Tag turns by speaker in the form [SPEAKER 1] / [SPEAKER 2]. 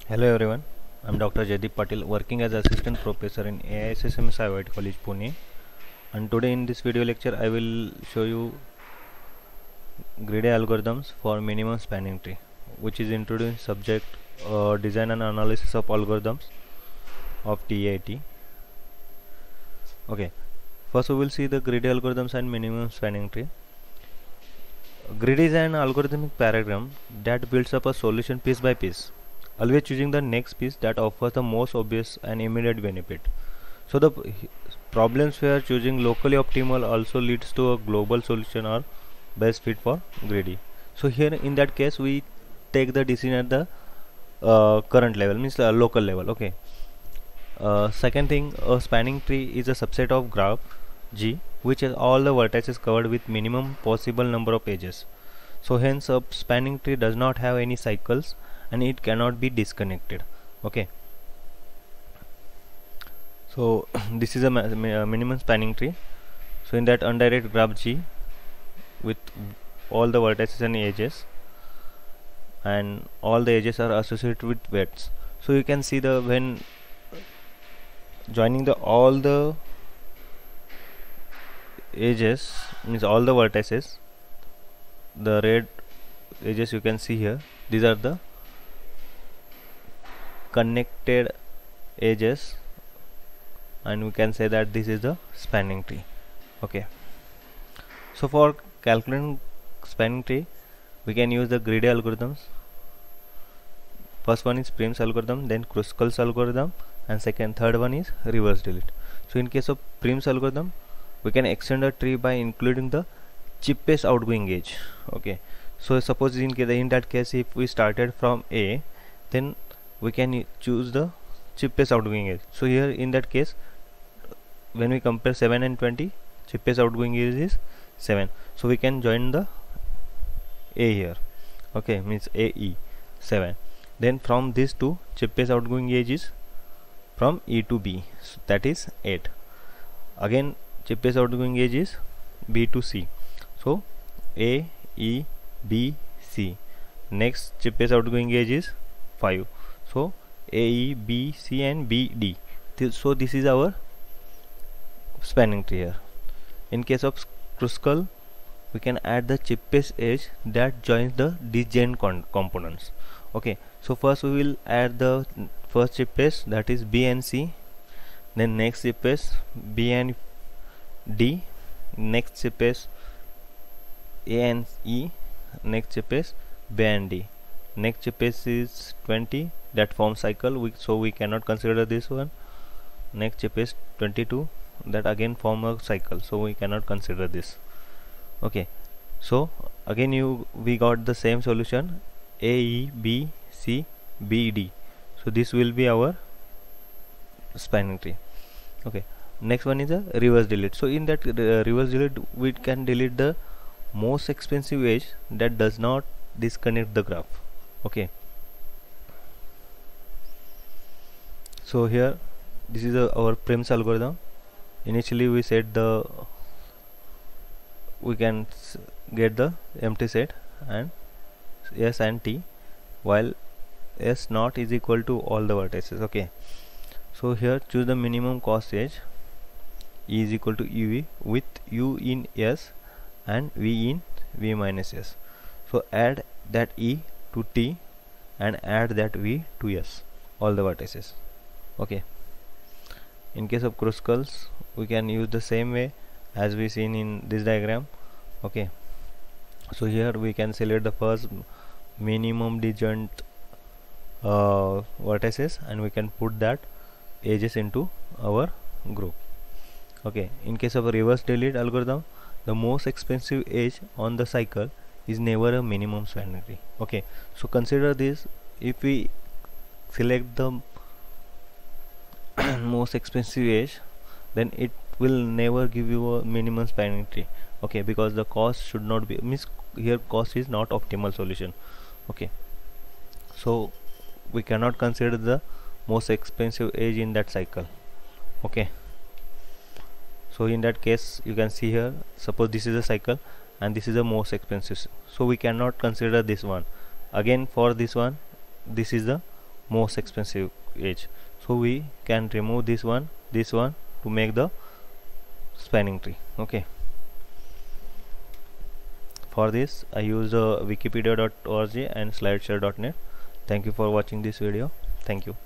[SPEAKER 1] Hello everyone, I'm Dr. Jaideep Patil working as assistant professor in AISSMS IIT College Pune, and today in this video lecture I will show you greedy algorithms for minimum spanning tree, which is introduced subject design and analysis of algorithms of TAT. Okay, first we will see the greedy algorithms and minimum spanning tree. Greedy is an algorithmic paradigm that builds up a solution piece by piece, always choosing the next piece that offers the most obvious and immediate benefit. So the problems where choosing locally optimal also leads to a global solution or best fit for greedy. So here in that case we take the decision at the current level, means local level. Okay. Second thing, a spanning tree is a subset of graph G which has all the vertices covered with minimum possible number of edges. So hence a spanning tree does not have any cycles and it cannot be disconnected. Okay. So this is a minimum spanning tree. So in that undirected graph G with all the vertices and edges, and all the edges are associated with weights. So you can see the when joining the all the edges, means all the vertices, the red edges you can see here, these are the connected edges, and we can say that this is the spanning tree. Okay, so for calculating spanning tree we can use the greedy algorithms. First one is Prim's algorithm, then Kruskal's algorithm, and third one is reverse delete. So in case of Prim's algorithm we can extend a tree by including the cheapest outgoing edge. Okay, so suppose in that case if we started from A, then we can choose the cheapest outgoing edge. So here in that case when we compare 7 and 20, cheapest outgoing edge is 7, so we can join the A here. Okay, means AE 7. Then from this to cheapest outgoing edge is from E to B, so that is 8. Again cheapest outgoing edge is B to C, so A, E, B, C. Next cheapest outgoing edge is 5, so A, E, B, C and B, D. So this is our spanning tree here. In case of Kruskal we can add the cheapest edge that joins the disjoint components. Okay, so first we will add the first cheapest, that is B and C, then next cheapest B and D, next cheapest A and E, next cheapest B and D. Next cheapest is 20, that forms cycle, so we cannot consider this one. Next cheapest 22, that again form a cycle, so we cannot consider this. Okay, so again we got the same solution, A, E, B, C, B, D. So this will be our spanning tree. Okay, next one is a reverse delete. So in that reverse delete we can delete the most expensive edge that does not disconnect the graph. Okay, so here this is our Prim's algorithm. Initially we said we can get the empty set and S and T, while S naught is equal to all the vertices. Okay, so here choose the minimum cost edge. E is equal to UV with U in S and V in V minus S. So add that E to T and add that V to S, all the vertices. Okay, in case of Kruskal's we can use the same way as we seen in this diagram. Okay, so here we can select the first minimum disjoint vertices and we can put that edges into our group. Okay, in case of a reverse delete algorithm, the most expensive edge on the cycle is never a minimum spanning tree. Okay, so consider this, if we select the most expensive edge, then it will never give you a minimum spanning tree. Okay, because the cost should not be, means here cost is not optimal solution. Okay, so we cannot consider the most expensive edge in that cycle. Okay, so in that case you can see here, suppose this is a cycle and this is the most expensive, so we cannot consider this one. Again for this one, this is the most expensive edge. So we can remove this one to make the spanning tree. Okay, for this I use wikipedia.org and slideshare.net. Thank you for watching this video. Thank you.